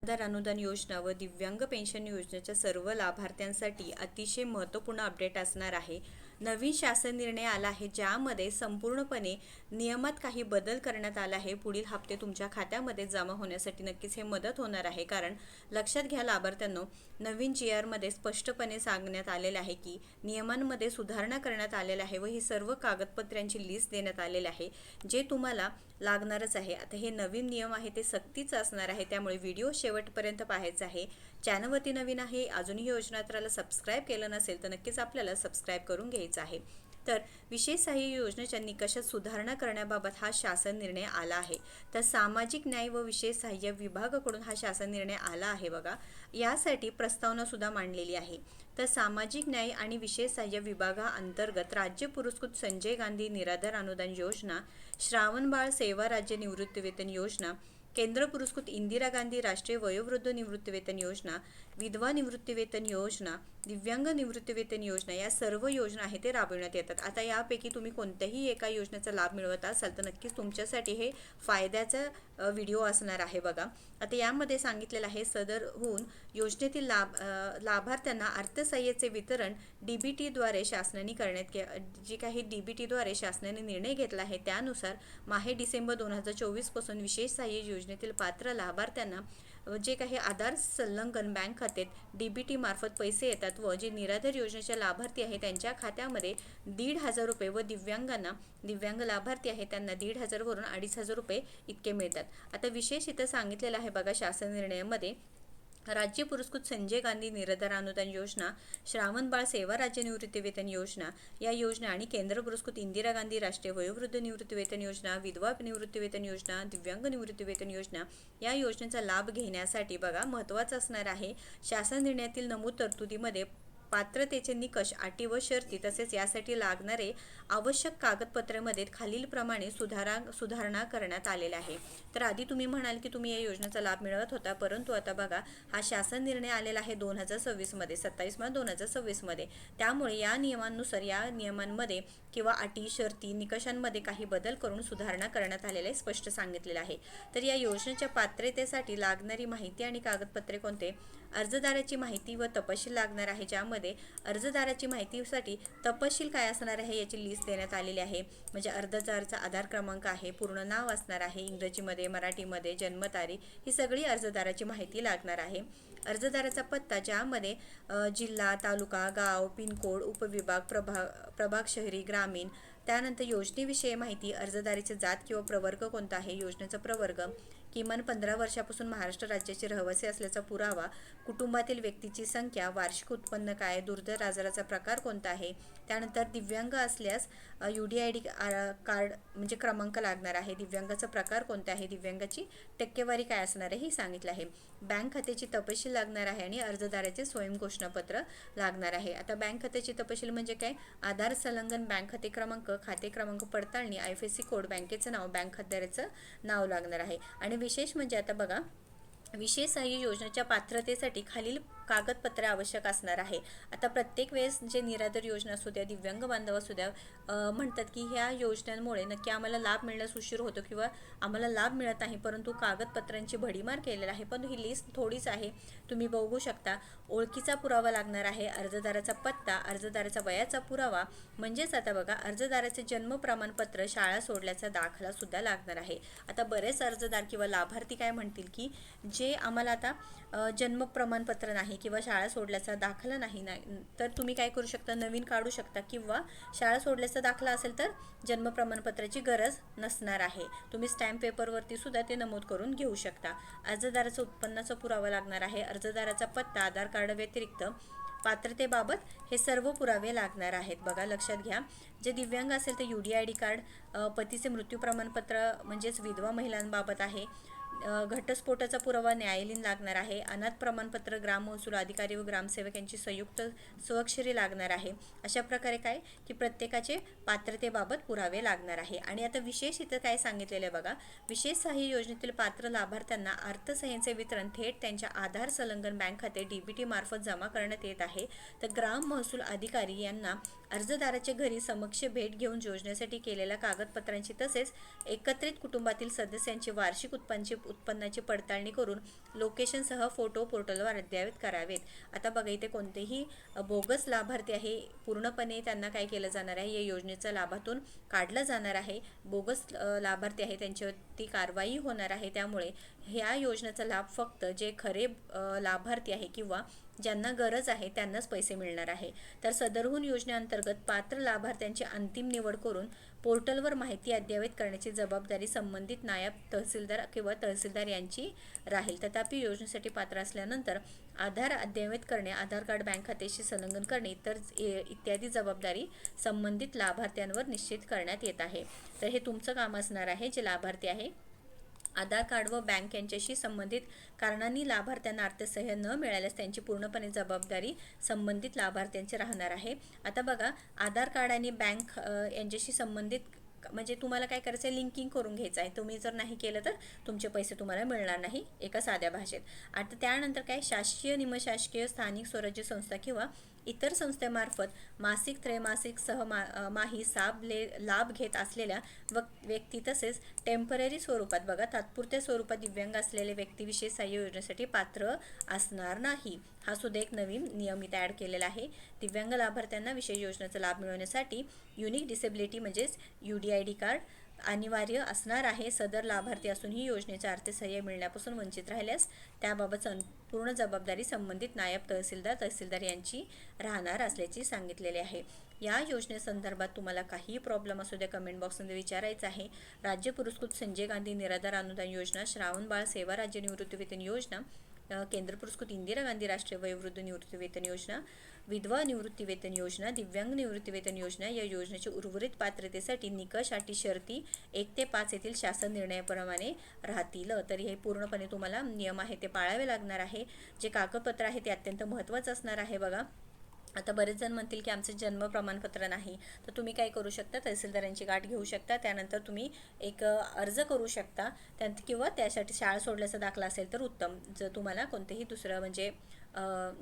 निराधार अनुदान योजना व दिव्यांग पेन्शन योजनेच्या सर्व लाभार्थ्यांसाठी अतिशय महत्त्वपूर्ण अपडेट असणार आहे। नवीन शासन निर्णय आला आहे, ज्यामध्ये संपूर्णपणे नियमात काही बदल करण्यात आला आहे। पुढील हप्ते तुमच्या खात्यामध्ये जमा होण्यासाठी नक्कीच हे मदत होणार आहे, कारण लक्षात घ्या लाभार्थ्यांनो, नवीन GR मध्ये स्पष्टपणे सांगण्यात आलेलं आहे की नियमांमध्ये सुधारणा करण्यात आलेल्या आहे व ही सर्व कागदपत्रांची लिस्ट देण्यात आलेली आहे, जे तुम्हाला लागणारच आहे। आता हे नवीन नियम आहे ते सक्तीच असणार आहे, त्यामुळे व्हिडिओ शेवटपर्यंत पाहायचा आहे। चॅनलवरती नवीन आहे, अजूनही योजनात्राला सबस्क्राईब केलं नसेल तर नक्कीच आपल्याला सबस्क्राईब करून घ्यायचं आहे। तर विशेष सहाय्य योजनेच्या निकषात सुधारणा करण्याबाबत हा शासन निर्णय आला आहे। तर सामाजिक न्याय व विशेष सहाय्य विभागाकडून हा शासन निर्णय आला आहे बघा। यासाठी प्रस्तावना सुद्धा मांडलेली आहे। तर सामाजिक न्याय आणि विशेष सहाय्य विभागाअंतर्गत राज्य पुरस्कृत संजय गांधी निराधार अनुदान योजना, श्रावणबाळ सेवा राज्य निवृत्तीवेतन योजना, केंद्र पुरस्कृत इंदिरा गांधी राष्ट्रीय वयोवृद्ध निवृत्तीवेतन योजना, विधवा निवृत्तीवेतन योजना, दिव्यांग निवृत्तीवेतन योजना, या सर्व योजना आहेत ते राबविण्यात येतात। आता यापैकी तुम्ही कोणत्याही एका योजनेचा लाभ मिळवत असाल तर नक्कीच तुमच्यासाठी हे फायद्याचा व्हिडिओ असणार आहे बघा। आता यामध्ये सांगितलेलं आहे, सदरहून योजनेतील लाभार्थ्यांना अर्थसहाय्याचे वितरण DBTद्वारे शासनाने जे काही DBTद्वारे शासनाने निर्णय घेतला आहे त्यानुसार माहे डिसेंबर 2024 पासून विशेष सहाय्य योजनेतील पात्र लाभार्थ्यांना जे काही आधार संलग्न बँक खात्यात DBT मार्फत पैसे येतात व जे निराधार योजनेचे लाभार्थी आहे त्यांच्या खात्यामध्ये 1,500 रुपये व दिव्यांग लाभार्थी आहे त्यांना 1,500 वरून 2,500 रुपये इतके मिळतात। आता विशेष इथं सांगितलेलं आहे बघा शासन निर्णयामध्ये, राज्य पुरस्कृत संजय गांधी निराधार अनुदान योजना, श्रावणबाळ सेवा राज्य निवृत्तीवेतन योजना या योजना आणि केंद्र पुरस्कृत इंदिरा गांधी राष्ट्रीय वयोवृद्ध निवृत्तीवेतन योजना, विधवा निवृत्तीवेतन योजना, दिव्यांग निवृत्तीवेतन योजना या योजनेचा लाभ घेण्यासाठी बघा महत्त्वाचं असणार आहे, शासन निर्णयातील नमूद तरतुदीमध्ये पात्रतेचे निकष, अटी व शर्ती तसेच यासाठी लागणारे आवश्यक कागदपत्रांमध्ये खालीलप्रमाणे सुधारणा करण्यात आलेल्या आहे। तर आधी तुम्ही म्हणाल की तुम्ही या योजनेचा लाभ मिळवत होता, परंतु आता बघा हा शासन निर्णय आलेला आहे 2026 मध्ये, 27 मार्च 2026 मध्ये। त्यामुळे या नियमांनुसार या नियमांमध्ये किंवा अटी शर्ती निकषांमध्ये काही बदल करून सुधारणा करण्यात आलेले स्पष्ट सांगितलेलं आहे। तर या योजनेच्या पात्रतेसाठी लागणारी माहिती आणि कागदपत्रे कोणते? अर्जदाराची माहिती व तपशील लागणार आहे, ज्यामध्ये अर्जदाराची माहितीसाठी तपशील काय असणार आहे याची लिस्ट देण्यात आलेली आहे। म्हणजे अर्जदाराचा आधार क्रमांक आहे, पूर्ण नाव असणार आहे, इंग्रजीमध्ये मराठीमध्ये, जन्मतारीख, ही सगळी अर्जदाराची माहिती लागणार आहे। अर्जदाराचा पत्ता, ज्यामध्ये जिल्हा, तालुका, गाव, पिनकोड, उपविभाग, प्रभाग शहरी, ग्रामीण, त्यानंतर योजनेविषयी माहिती, अर्जदाराची जात किंवा प्रवर्ग कोणता आहे, योजनेचा प्रवर्ग, किमान 15 वर्षापासून महाराष्ट्र राज्याचे रहिवासी असल्याचा पुरावा, कुटुंबातील व्यक्तीची संख्या, वार्षिक उत्पन्न काय, दुर्धर आजाराचा प्रकार कोणता आहे, त्यानंतर दिव्यांग असल्यास UDID कार्ड म्हणजे क्रमांक लागणार आहे, दिव्यांगाचा प्रकार कोणता आहे, दिव्यांगाची टक्केवारी काय असणार आहे हे सांगितलं आहे, बँक खात्याची तपशील लागणार आहे आणि अर्जदाराचे स्वयं घोषणापत्र लागणार आहे। आता बँक खात्याची तपशील म्हणजे काय? आधार संलग्न बँक खाते क्रमांक पडताळणी, IFSC कोड, बँकेचं नाव, बँक खातेदाराचं नाव लागणार आहे। आणि विशेष म्हणजे आता बघा, विशेष सहाय्य योजनेच्या पात्रतेसाठी खालील कागदपत्रे आवश्यक असणार आहे। आता प्रत्येक वेळेस जे निराधार योजना असू द्या, दिव्यांग बांधव असू द्या, म्हणतात की ह्या योजनांमुळे नक्की आम्हाला लाभ मिळण्यास उशीर होतो किंवा आम्हाला लाभ मिळत नाही, परंतु कागदपत्रांची भडीमार केलेला आहे। पण ही लिस्ट थोडीच आहे, तुम्ही बघू शकता। ओळखीचा पुरावा लागणार आहे, अर्जदाराचा पत्ता, अर्जदाराचा वयाचा पुरावा, म्हणजेच आता बघा अर्जदाराचे जन्म प्रमाणपत्र, शाळा सोडल्याचा दाखला सुद्धा लागणार आहे। आता बरेच अर्जदार किंवा लाभार्थी काय म्हणतील की जे आम्हाला आता जन्म प्रमाणपत्र नाही किंवा शाळा सोडल्याचा दाखला नाही, तर तुम्ही काय करू शकता, नवीन काढू शकता, किंवा शाळा सोडल्याचा दाखला असेल तर जन्म प्रमाणपत्राची गरज नसणार आहे, तुम्ही स्टॅम्प पेपरवरती सुद्धा ते नमूद करून घेऊ शकता। अर्जदाराचा उत्पन्नाचा पुरावा लागणार आहे, अर्जदाराचा पत्ता, आधार कार्ड व्यतिरिक्त पात्रतेबाबत हे सर्व पुरावे लागणार आहेत बघा, लक्षात घ्या। जे दिव्यांग असेल तर UDID कार्ड, पतीचे मृत्यू प्रमाणपत्र म्हणजेच विधवा महिलांबाबत आहे, घटस्फोटाचा पुरावा न्यायालयीन लागणार आहे, अनाथ प्रमाणपत्र ग्राम महसूल अधिकारी व ग्रामसेवक यांची संयुक्त स्वाक्षरी लागणार आहे। अशा प्रकारे काय की प्रत्येकाचे पात्रतेबाबत पुरावे लागणार आहे। आणि आता विशेष इथं काय सांगितलेलं आहे बघा, विशेष सहाय्य योजनेतील पात्र लाभार्थ्यांना अर्थसहाय्याचे वितरण थेट त्यांच्या आधार संलग्न बँक खाते DBT मार्फत जमा करण्यात येत आहे। तर ग्राम महसूल अधिकारी यांना अर्जदाराच्या घरी समक्ष भेट घेऊन योजनेसाठी केलेल्या कागदपत्रांची तसेच एकत्रित कुटुंबातील सदस्यांची वार्षिक उत्पन्नाची पडताळणी करून लोकेशनसह फोटो पोर्टलवर अद्ययावत करावेत. आता बघा इथे कोणतेही बोगस लाभार्थी आहे पूर्णपणे त्यांना काय केलं जाणार आहे, या योजनेचा लाभातून काढलं जाणार आहे. बोगस लाभार्थी आहे त्यांच्यावरती कारवाई होणार आहे. त्यामुळे ह्या योजनेचा लाभ फक्त जे खरे लाभार्थी आहे किंवा ज्यांना गरज आहे त्यांनाच पैसे मिळणार आहे. तर सदरहून योजनेअंतर्गत पात्र लाभार्थ्यांची अंतिम निवड करून पोर्टलवर माहिती अद्ययावत करण्याची जबाबदारी संबंधित नायब तहसीलदार किंवा तहसीलदार यांची राहील. तथापि योजनेसाठी पात्र असल्यानंतर आधार अद्ययावत करणे, आधार कार्ड बँक खात्याशी संलग्न करणे इत्यादी जबाबदारी संबंधित लाभार्थ्यांवर निश्चित करण्यात येत आहे. तर हे तुमचं काम असणार आहे. जे लाभार्थी आहे आधार कार्ड व बँक यांच्याशी संबंधित कारणांनी लाभार्थ्यांना अर्थसहाय्य न मिळाल्यास त्यांची पूर्णपणे जबाबदारी संबंधित लाभार्थ्यांची राहणार आहे. आता बघा आधार कार्ड आणि बँक यांच्याशी संबंधित म्हणजे तुम्हाला काय करायचं आहे, लिंकिंग करून घ्यायचं आहे. तुम्ही जर नाही केलं तर तुमचे पैसे तुम्हाला मिळणार नाही एका साध्या भाषेत. आता त्यानंतर काय, शासकीय निमशासकीय स्थानिक स्वराज्य संस्था किंवा इतर संस्थेमार्फत मासिक त्रैमासिक माही लाभ घेत असलेल्या व्यक्ती तसेच टेम्पररी स्वरूपात बघा तात्पुरत्या स्वरूपात दिव्यांग असलेले व्यक्ती विशेष सहाय्य योजनेसाठी पात्र असणार नाही. हा सुद्धा एक नवीन नियम इथे ॲड केलेला आहे. दिव्यांग लाभार्थ्यांना विशेष योजनेचा लाभ मिळवण्यासाठी युनिक डिसेबिलिटी म्हणजेच UDID कार्ड अनिवार्य असणार आहे. सदर लाभार्थी असूनही योजनेचे अर्थसहाय्य मिळण्यापासून वंचित राहिल्यास त्याबाबत संपूर्ण जबाबदारी संबंधित नायब तहसीलदार यांची राहणार असल्याचे सांगितलेले आहे. या योजनेसंदर्भात तुम्हाला काही प्रॉब्लेम असू द्या कमेंट बॉक्समध्ये विचारायचं आहे. राज्य पुरस्कृत संजय गांधी निराधार अनुदान योजना, श्रावण बाळ सेवा राज्य निवृत्तीवेतन योजना, केंद्र पुरस्कृत इंदिरा गांधी राष्ट्रीय वयोवृद्ध निवृत्तीवेतन योजना, विधवा निवृत्तीवेतन योजना, दिव्यांग निवृत्तीवेतन योजना या योजनेच्या उर्वरित पात्रतेसाठी निकष, अटी, शर्ती 1 ते 5 येथील शासन निर्णयाप्रमाणे राहतील. तर हे पूर्णपणे तुम्हाला नियम आहे ते पाळावे लागणार आहे. जे कागदपत्र आहे ते अत्यंत महत्त्वाचं असणार आहे. बघा आता बरेच जण म्हणतील की आमचं जन्म प्रमाणपत्र नाही, तर तुम्ही काय करू शकता, तहसीलदारांची गाठ घेऊ शकता. त्यानंतर तुम्ही एक अर्ज करू शकता किंवा त्यासाठी शाळा सोडल्याचा दाखला असेल तर उत्तम. जर तुम्हाला कोणतेही दुसरं म्हणजे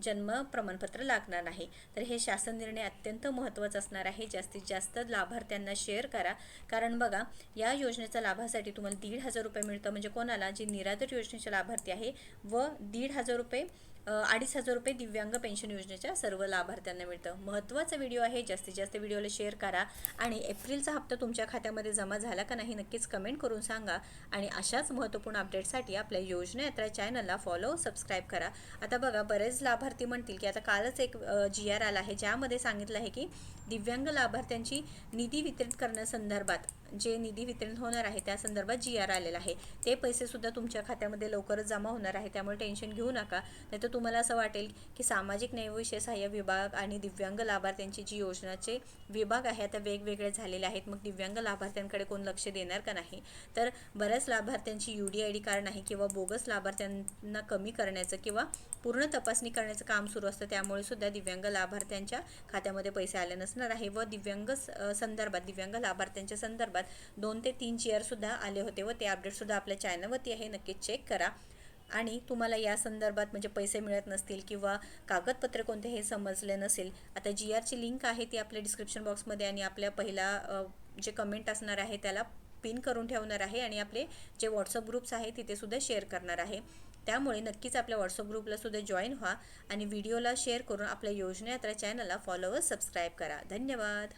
जन्म प्रमाणपत्र लागणार नाही. तर हे शासन निर्णय अत्यंत महत्त्वाचा असणार आहे. जास्तीत जास्त लाभार्थ्यांना शेअर करा. कारण बघा या योजनेचा लाभासाठी तुम्हाला 1,500 रुपये मिळतं. म्हणजे कोणाला, जे निराधार योजनेचे लाभार्थी आहे व 1,500 रुपये 2,500 रुपये दिव्यांग पेन्शन योजनेच्या सर्व लाभार्थ्यांना मिळतं. महत्त्वाचा व्हिडिओ आहे. जास्तीत जास्त व्हिडिओला शेअर करा. आणि एप्रिलचा हप्ता तुमच्या खात्यामध्ये जमा झाला का नाही नक्कीच कमेंट करून सांगा. आणि अशाच महत्त्वपूर्ण अपडेटसाठी आपल्या योजना यात्रा चॅनलला फॉलो सबस्क्राईब करा. आता बघा बरेच लाभार्थी म्हणतील की आता कालच एक GR आला आहे ज्यामध्ये सांगितलं आहे की दिव्यांग लाभार्थ्यांची निधी वितरित करण्यासंदर्भात जे निधी वितरण होणार आहे त्या संदर्भात GR आलेला आहे. ते पैसेसुद्धा तुमच्या खात्यामध्ये लवकरच जमा होणार आहे. त्यामुळे टेन्शन घेऊ नका. नाहीतर तुम्हाला असं वाटेल की सामाजिक न्याय व विशेष सहाय्य विभाग आणि दिव्यांग लाभार्थ्यांची जी योजनाचे विभाग आहे आता वेगवेगळे झालेले आहेत. मग दिव्यांग लाभार्थ्यांकडे कोण लक्ष देणार का नाही. तर बऱ्याच लाभार्थ्यांची UDID कार्ड नाही किंवा बोगस लाभार्थ्यांना कमी करण्याचं किंवा पूर्ण तपासणी करण्याचं काम सुरू असतं. त्यामुळे सुद्धा दिव्यांग लाभार्थ्यांच्या खात्यामध्ये पैसे आले नसणार आहे. व दिव्यांग लाभार्थ्यांच्या संदर्भात 2 ते 3 GR सुद्धा आले होते व ते अपडेटसुद्धा आपल्या चॅनलवरती आहे. नक्कीच चेक करा. आणि तुम्हाला या संदर्भात म्हणजे पैसे मिळत नसतील किंवा कागदपत्र कोणते हे समजले नसेल, आता GRची लिंक आहे ती आपल्या डिस्क्रिप्शन बॉक्समध्ये आणि आपल्या पहिला जे कमेंट असणार आहे त्याला पिन करून ठेवणार आहे. आणि आपले जे व्हॉट्सअप ग्रुप्स आहे तिथे सुद्धा शेअर करणार आहे. त्यामुळे नक्कीच आपल्या व्हॉट्सअप ग्रुपला सुद्धा जॉईन व्हा आणि व्हिडिओला शेअर करून आपल्या योजना यात्रा चॅनलला फॉलो व सबस्क्राईब करा. धन्यवाद.